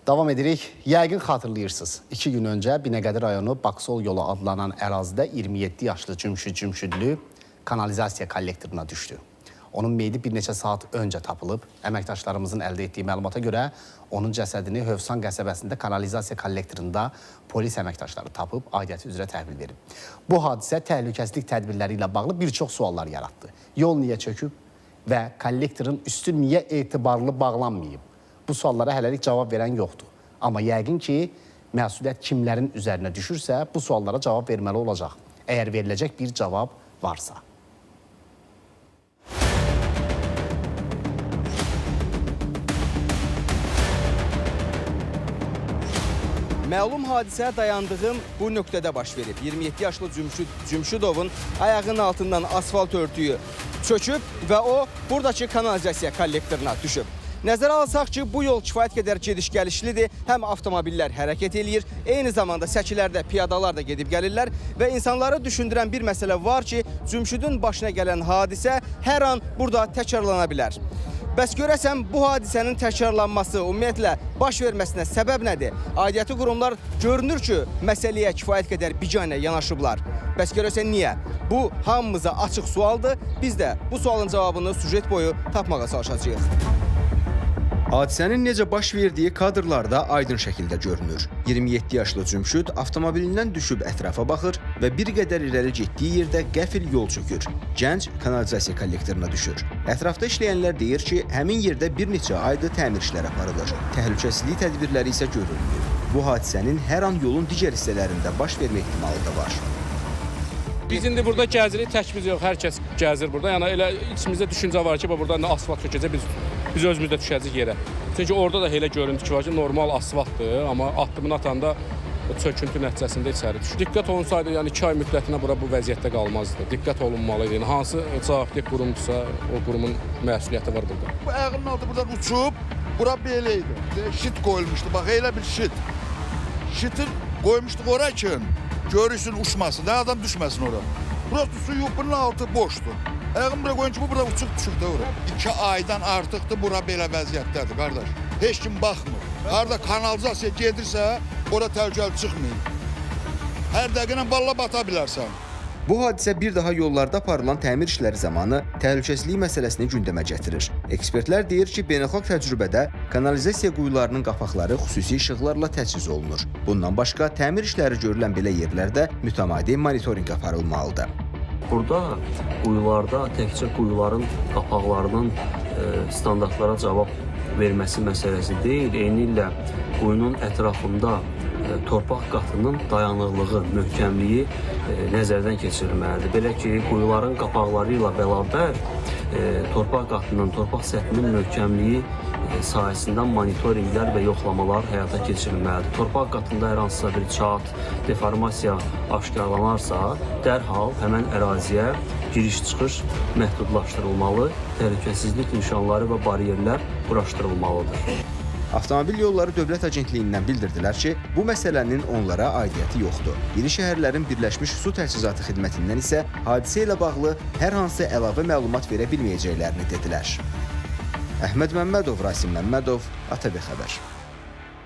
Davam edirik. Yəqin xatırlayırsınız. 2 gün öncə Binəqədi rayonu Baksol yolu adlanan ərazidə 27 yaşlı Cümşüdlü kanalizasiya kollektoruna düşdü. Onun meyidi bir neçə saat öncə tapılıb. Əməkdaşlarımızın əldə etdiyi məlumata görə onun cəsədini Hövsan qəsəbəsində kanalizasiya kollektorunda polis əməkdaşları tapıb aidiyyəti üzrə təhvil verib. Bu hadisə təhlükəsizlik tədbirləri ilə bağlı bir çox suallar yaratdı. Yol niyə çöküb və kollektorun üstü niyə etibarlı bağlanmayıb? Bu suallara hələlik cavab verən yoxdur. Amma yəqin ki, məsuliyyət kimlərin üzərinə düşürsə, bu suallara cavab verməli olacaq. Əgər veriləcək bir cavab varsa. Məlum hadisə dayandığım bu nöqtədə baş verib. 27 yaşlı Cümşüdovun ayağının altından asfalt örtüyü çöküb və o, buradakı kanalizasiya kollektoruna düşüb. Nəzərə alsaq ki, bu yol kifayət qədər gediş-gəlişlidir. Həm avtomobillər hərəkət eləyir, eyni zamanda səkilərdə piyadalar da gedib gəlirlər və insanları düşündürən bir məsələ var ki, Cümşüdün başına gələn hadisə hər an burada təkrarlana bilər. Bəs görəsən, bu hadisənin təkrarlanması, ümumiyyətlə, baş verməsinə səbəb nədir? Aidiyyəti qurumlar görünür ki, məsələyə kifayət qədər biganə yanaşıblar. Bəs görəsən, niyə? Bu, hamımıza açıq sualdır. Biz də bu sualın cavabını süjet boyu tapmağa çalışacağıq. Hadisənin necə baş verdiyi kadrlarda aydın şəkildə görünür. 27 yaşlı Cümşüd avtomobilindən düşüb ətrafa baxır və bir qədər irəli getdiyi yerdə qəfil yol çökür. Gənc kanalizasiya kollektoruna düşür. Ətrafda işləyənlər deyir ki, həmin yerdə bir neçə aydır təmir işləri aparılır. Təhlükəsizlik tədbirləri isə görülmür. Bu hadisənin hər an yolun digər hissələrində baş vermə ehtimalı da var. Biz indi burada gəzirik, tək biz yox, hər kəs gəzir burada. Yəni elə içimizdə düşüncə var ki, buradan asfalt çökəcək, biz özümüz də düşəcəyik yerə. Çünki orada da elə görüntü ki var ki, normal asfaltdır, amma addımını atanda çöküntü nəticəsində içəri düşür. Diqqət olunsaydı, yəni 2 ay müddətinə bura bu vəziyyətdə qalmazdı. Diqqət olunmalıydı. Yəni hansı cavabdeh qurumdursa, o qurumun məsuliyyəti var burada. Bu ayağının altı buradan uçub, bura belə idi. Şit qoyulmuşdu, bax elə bir şit. Şiti qoymuşduq ora ki, görürsün uçmasın, adam düşməsin ora. Burası su yox, bunun altı boşdur. Ayağım bura qoyun ki, bu bura uçub düşüb də ora. 2 aydan artıqdır bura belə vəziyyətdədir, qardaş. Heç kim baxmır. Harada kanalizasiya gedirsə, ora təhlükəli çıxmayın. Hər dəqiqə valla bata bilərsən. Bu hadisə bir daha yollarda aparılan təmir işləri zamanı təhlükəsizlik məsələsini gündəmə gətirir. Ekspertlər deyir ki, beynəlxalq təcrübədə kanalizasiya quyularının qapaqları xüsusi işıqlarla təchiz olunur. Bundan başqa, təmir işləri görülən belə yerlərdə mütəmadi monitorinq aparılmalıdır. Burada quyularda təkcə quyuların qapaqlarının standartlara cavab verməsi məsələsi deyil, eyni ilə quyunun ətrafında torpaq qatının dayanıqlığı, möhkəmliyi nəzərdən keçirilməlidir. Belə ki, quyuların qapaqları ilə bərabər torpaq qatının, torpaq səthinin möhkəmliyi sayəsində monitorinqlər və yoxlamalar həyata keçirilməlidir. Torpaq qatında hər hansısa bir çat, deformasiya aşkarlanarsa, dərhal həmən əraziyə giriş-çıxış məhdudlaşdırılmalı, təhlükəsizlik nişanları və bariyerlər quraşdırılmalıdır. Avtomobil Yolları Dövlət Agentliyindən bildirdilər ki, bu məsələnin onlara aidiyyəti yoxdur. İri şəhərlərin Birləşmiş Su Təchizatı Xidmətindən isə hadisə ilə bağlı hər hansı əlavə məlumat verə bilməyəcəklərini dedilər. Əhməd Məmmədov, Rasim Məmmədov, ATV Xəbər.